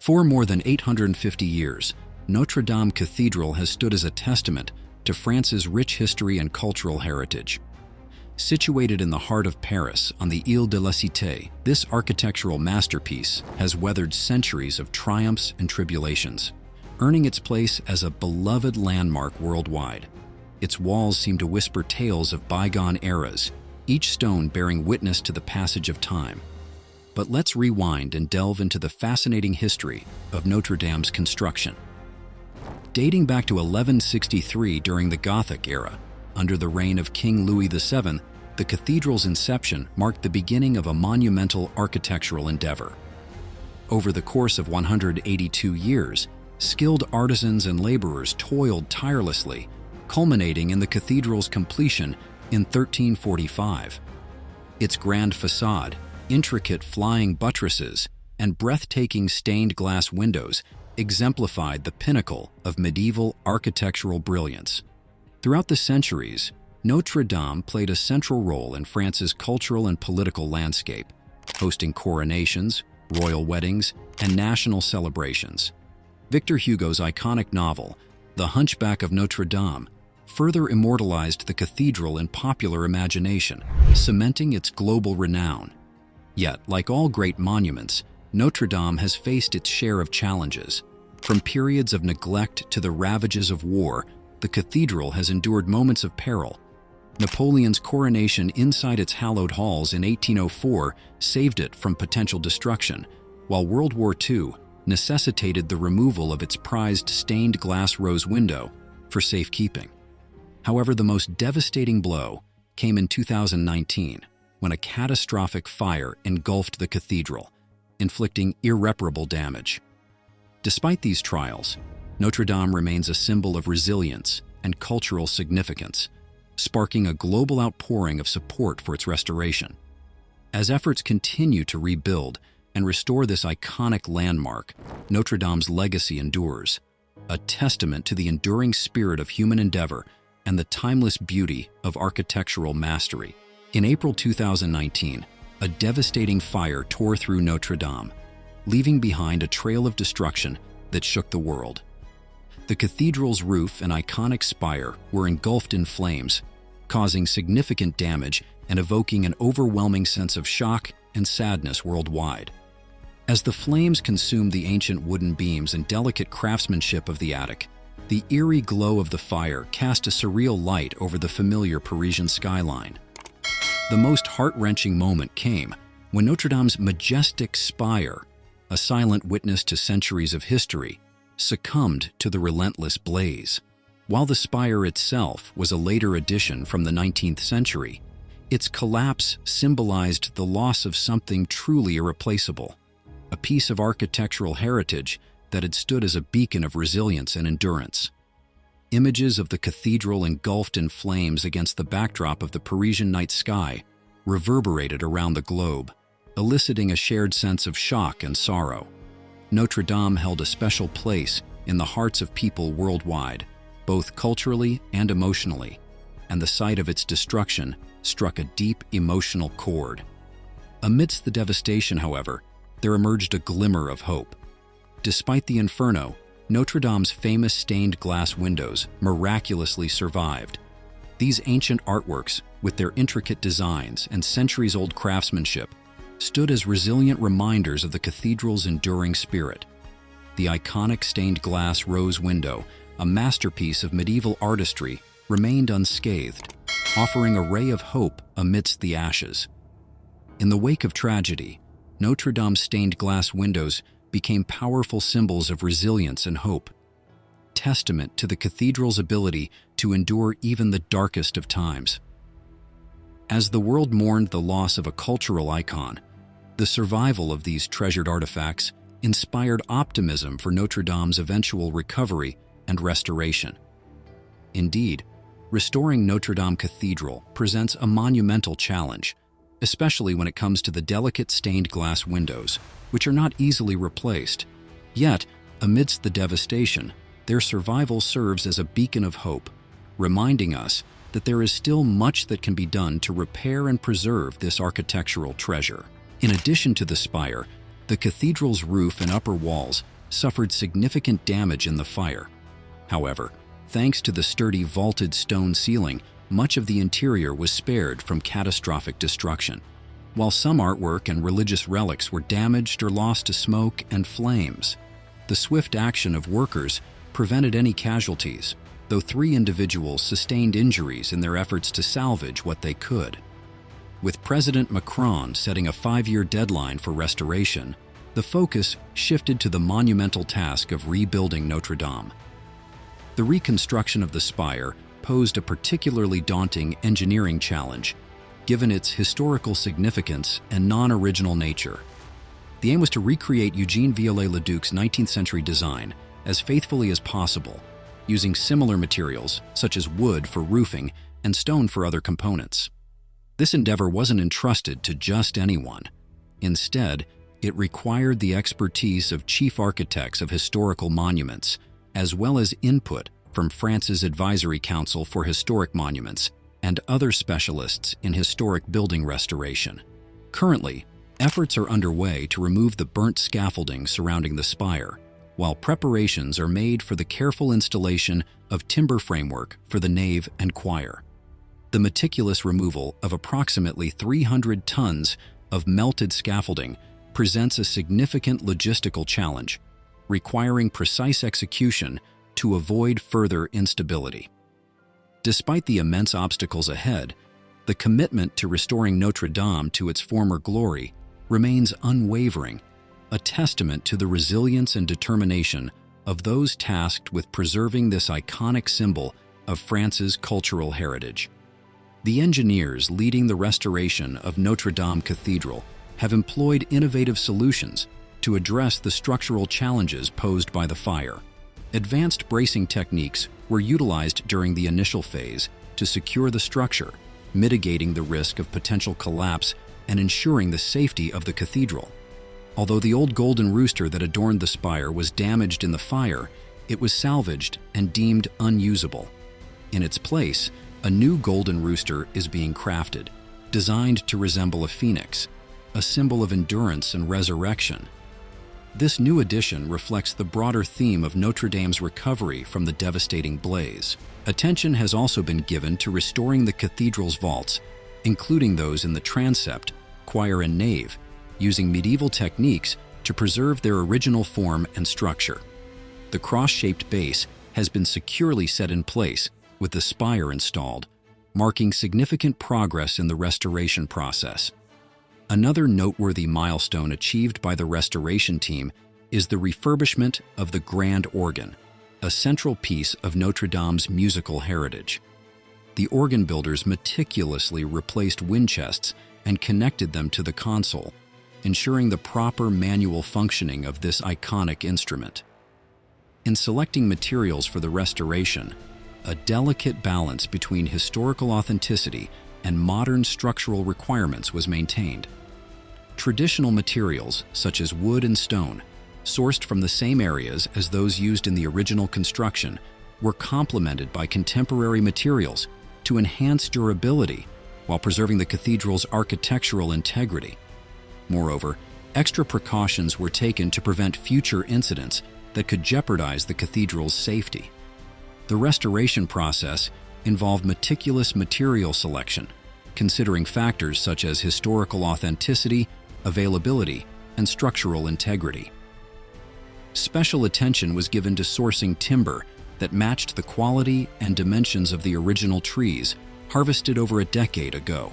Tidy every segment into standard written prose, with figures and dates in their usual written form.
For more than 850 years, Notre Dame Cathedral has stood as a testament to France's rich history and cultural heritage. Situated in the heart of Paris on the Ile de la Cité, this architectural masterpiece has weathered centuries of triumphs and tribulations, earning its place as a beloved landmark worldwide. Its walls seem to whisper tales of bygone eras, each stone bearing witness to the passage of time. But let's rewind and delve into the fascinating history of Notre Dame's construction. Dating back to 1163 during the Gothic era, under the reign of King Louis VII, the cathedral's inception marked the beginning of a monumental architectural endeavor. Over the course of 182 years, skilled artisans and laborers toiled tirelessly, culminating in the cathedral's completion in 1345. Its grand facade, intricate flying buttresses, and breathtaking stained glass windows exemplified the pinnacle of medieval architectural brilliance. Throughout the centuries, Notre Dame played a central role in France's cultural and political landscape, hosting coronations, royal weddings, and national celebrations. Victor Hugo's iconic novel, The Hunchback of Notre Dame, further immortalized the cathedral in popular imagination, cementing its global renown. Yet, like all great monuments, Notre Dame has faced its share of challenges. From periods of neglect to the ravages of war, the cathedral has endured moments of peril. Napoleon's coronation inside its hallowed halls in 1804 saved it from potential destruction, while World War II necessitated the removal of its prized stained glass rose window for safekeeping. However, the most devastating blow came in 2019, when a catastrophic fire engulfed the cathedral, inflicting irreparable damage. Despite these trials, Notre Dame remains a symbol of resilience and cultural significance, sparking a global outpouring of support for its restoration. As efforts continue to rebuild and restore this iconic landmark, Notre Dame's legacy endures, a testament to the enduring spirit of human endeavor and the timeless beauty of architectural mastery. In April 2019, a devastating fire tore through Notre Dame, leaving behind a trail of destruction that shook the world. The cathedral's roof and iconic spire were engulfed in flames, causing significant damage and evoking an overwhelming sense of shock and sadness worldwide. As the flames consumed the ancient wooden beams and delicate craftsmanship of the attic, the eerie glow of the fire cast a surreal light over the familiar Parisian skyline. The most heart-wrenching moment came when Notre Dame's majestic spire, a silent witness to centuries of history, succumbed to the relentless blaze. While the spire itself was a later addition from the 19th century, its collapse symbolized the loss of something truly irreplaceable, a piece of architectural heritage that had stood as a beacon of resilience and endurance. Images of the cathedral engulfed in flames against the backdrop of the Parisian night sky reverberated around the globe, eliciting a shared sense of shock and sorrow. Notre Dame held a special place in the hearts of people worldwide, both culturally and emotionally, and the sight of its destruction struck a deep emotional chord. Amidst the devastation, however, there emerged a glimmer of hope. Despite the inferno, Notre Dame's famous stained glass windows miraculously survived. These ancient artworks, with their intricate designs and centuries-old craftsmanship, stood as resilient reminders of the cathedral's enduring spirit. The iconic stained glass rose window, a masterpiece of medieval artistry, remained unscathed, offering a ray of hope amidst the ashes. In the wake of tragedy, Notre Dame's stained glass windows became powerful symbols of resilience and hope, testament to the cathedral's ability to endure even the darkest of times. As the world mourned the loss of a cultural icon, the survival of these treasured artifacts inspired optimism for Notre Dame's eventual recovery and restoration. Indeed, restoring Notre Dame Cathedral presents a monumental challenge, especially when it comes to the delicate stained glass windows, which are not easily replaced. Yet, amidst the devastation, their survival serves as a beacon of hope, reminding us that there is still much that can be done to repair and preserve this architectural treasure. In addition to the spire, The cathedral's roof and upper walls suffered significant damage in the fire. However, thanks to the sturdy vaulted stone ceiling, much of the interior was spared from catastrophic destruction, while some artwork and religious relics were damaged or lost to smoke and flames. The swift action of workers prevented any casualties, though 3 individuals sustained injuries in their efforts to salvage what they could. With President Macron setting a 5-year deadline for restoration, the focus shifted to the monumental task of rebuilding Notre Dame. The reconstruction of the spire posed a particularly daunting engineering challenge, given its historical significance and non-original nature. The aim was to recreate Eugene Viollet-le-Duc's 19th-century design as faithfully as possible, using similar materials such as wood for roofing and stone for other components. This endeavor wasn't entrusted to just anyone. Instead, it required the expertise of chief architects of historical monuments, as well as input from France's Advisory Council for Historic Monuments and other specialists in historic building restoration. Currently, efforts are underway to remove the burnt scaffolding surrounding the spire, while preparations are made for the careful installation of timber framework for the nave and choir. The meticulous removal of approximately 300 tons of melted scaffolding presents a significant logistical challenge, requiring precise execution to avoid further instability. Despite the immense obstacles ahead, the commitment to restoring Notre Dame to its former glory remains unwavering, a testament to the resilience and determination of those tasked with preserving this iconic symbol of France's cultural heritage. The engineers leading the restoration of Notre Dame Cathedral have employed innovative solutions to address the structural challenges posed by the fire. Advanced bracing techniques were utilized during the initial phase to secure the structure, mitigating the risk of potential collapse and ensuring the safety of the cathedral. Although the old golden rooster that adorned the spire was damaged in the fire, it was salvaged and deemed unusable. In its place, a new golden rooster is being crafted, designed to resemble a phoenix, a symbol of endurance and resurrection. This new addition reflects the broader theme of Notre Dame's recovery from the devastating blaze. Attention has also been given to restoring the cathedral's vaults, including those in the transept, choir, and nave, using medieval techniques to preserve their original form and structure. The cross-shaped base has been securely set in place, with the spire installed, marking significant progress in the restoration process. Another noteworthy milestone achieved by the restoration team is the refurbishment of the grand organ, a central piece of Notre Dame's musical heritage. The organ builders meticulously replaced wind chests and connected them to the console, ensuring the proper manual functioning of this iconic instrument. In selecting materials for the restoration, a delicate balance between historical authenticity and modern structural requirements was maintained. Traditional materials, such as wood and stone, sourced from the same areas as those used in the original construction, were complemented by contemporary materials to enhance durability while preserving the cathedral's architectural integrity. Moreover, extra precautions were taken to prevent future incidents that could jeopardize the cathedral's safety. The restoration process involved meticulous material selection, considering factors such as historical authenticity, availability, and structural integrity. Special attention was given to sourcing timber that matched the quality and dimensions of the original trees harvested over a decade ago.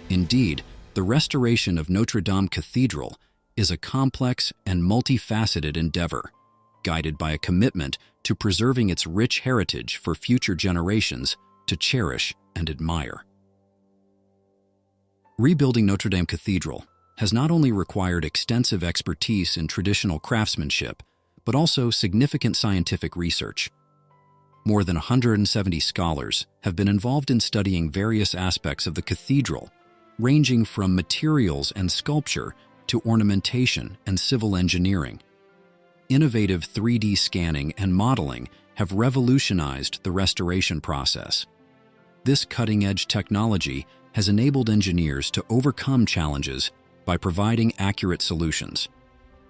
Indeed, the restoration of Notre Dame Cathedral is a complex and multifaceted endeavor, guided by a commitment to preserving its rich heritage for future generations to cherish and admire. Rebuilding Notre Dame Cathedral has not only required extensive expertise in traditional craftsmanship, but also significant scientific research. More than 170 scholars have been involved in studying various aspects of the cathedral, ranging from materials and sculpture to ornamentation and civil engineering. Innovative 3D scanning and modeling have revolutionized the restoration process. This cutting-edge technology has enabled engineers to overcome challenges by providing accurate solutions,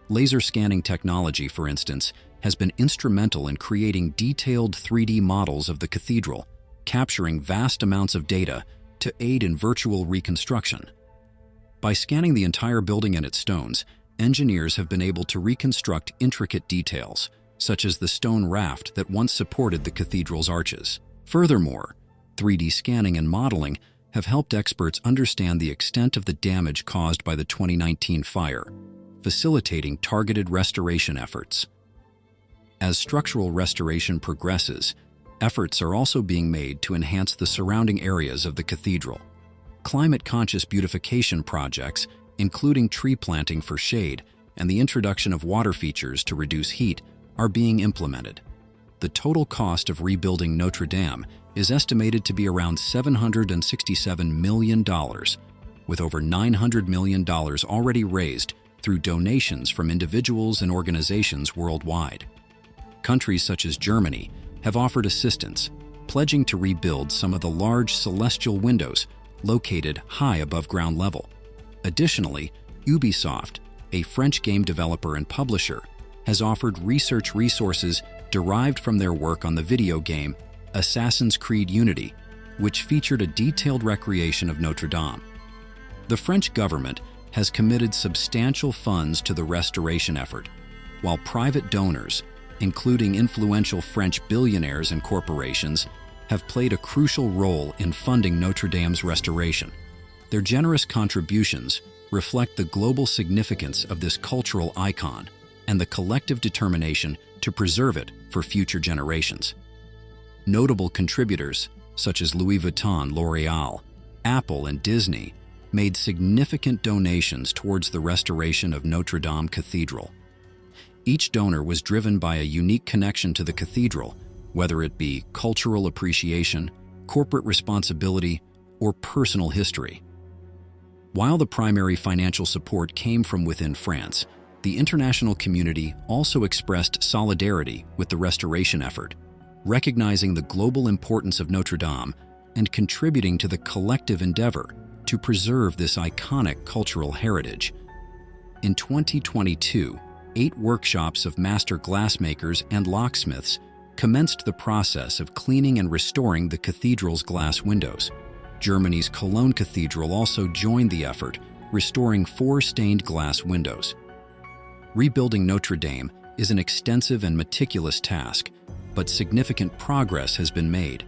Laser scanning technology, for instance, has been instrumental in creating detailed 3D models of the cathedral, capturing vast amounts of data to aid in virtual reconstruction. By scanning the entire building and its stones, engineers have been able to reconstruct intricate details, such as the stone raft that once supported the cathedral's arches. Furthermore, 3D scanning and modeling have helped experts understand the extent of the damage caused by the 2019 fire, facilitating targeted restoration efforts. As structural restoration progresses, efforts are also being made to enhance the surrounding areas of the cathedral. Climate-conscious beautification projects, including tree planting for shade and the introduction of water features to reduce heat, are being implemented. The total cost of rebuilding Notre Dame is estimated to be around $767 million, with over $900 million already raised through donations from individuals and organizations worldwide. Countries such as Germany have offered assistance, pledging to rebuild some of the large celestial windows located high above ground level. Additionally, Ubisoft, a French game developer and publisher, has offered research resources derived from their work on the video game Assassin's Creed Unity, which featured a detailed recreation of Notre Dame. The French government has committed substantial funds to the restoration effort, while private donors, including influential French billionaires and corporations, have played a crucial role in funding Notre Dame's restoration. Their generous contributions reflect the global significance of this cultural icon and the collective determination to preserve it for future generations. Notable contributors, such as Louis Vuitton, L'Oréal, Apple, and Disney, made significant donations towards the restoration of Notre Dame Cathedral. Each donor was driven by a unique connection to the cathedral, whether it be cultural appreciation, corporate responsibility, or personal history. While the primary financial support came from within France, the international community also expressed solidarity with the restoration effort, recognizing the global importance of Notre Dame and contributing to the collective endeavor to preserve this iconic cultural heritage. In 2022, 8 workshops of master glassmakers and locksmiths commenced the process of cleaning and restoring the cathedral's glass windows. Germany's Cologne Cathedral also joined the effort, restoring 4 stained glass windows. Rebuilding Notre Dame is an extensive and meticulous task, but significant progress has been made.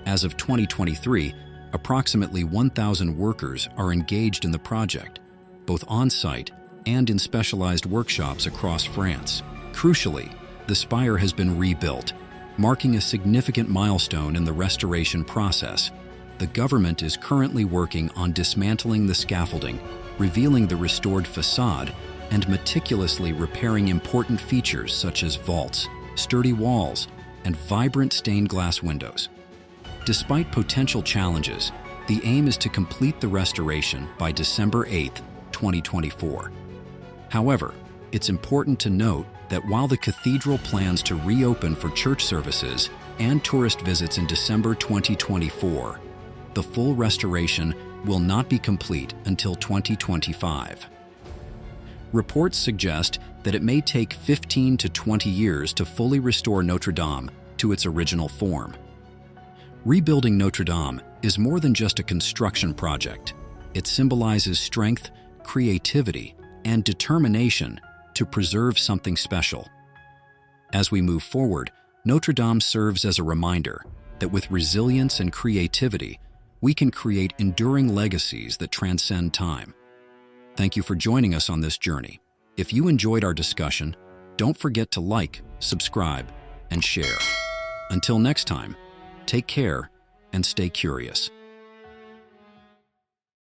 As of 2023, approximately 1,000 workers are engaged in the project, both on-site and in specialized workshops across France. Crucially, the spire has been rebuilt, marking a significant milestone in the restoration process. The government is currently working on dismantling the scaffolding, revealing the restored facade, and meticulously repairing important features such as vaults, sturdy walls, and vibrant stained glass windows. Despite potential challenges, the aim is to complete the restoration by December 8, 2024. However, it's important to note that while the cathedral plans to reopen for church services and tourist visits in December 2024, the full restoration will not be complete until 2025. Reports suggest that it may take 15 to 20 years to fully restore Notre Dame to its original form. Rebuilding Notre Dame is more than just a construction project. It symbolizes strength, creativity, and determination to preserve something special. As we move forward, Notre Dame serves as a reminder that with resilience and creativity, we can create enduring legacies that transcend time. Thank you for joining us on this journey. If you enjoyed our discussion, don't forget to like, subscribe, and share. Until next time, take care and stay curious.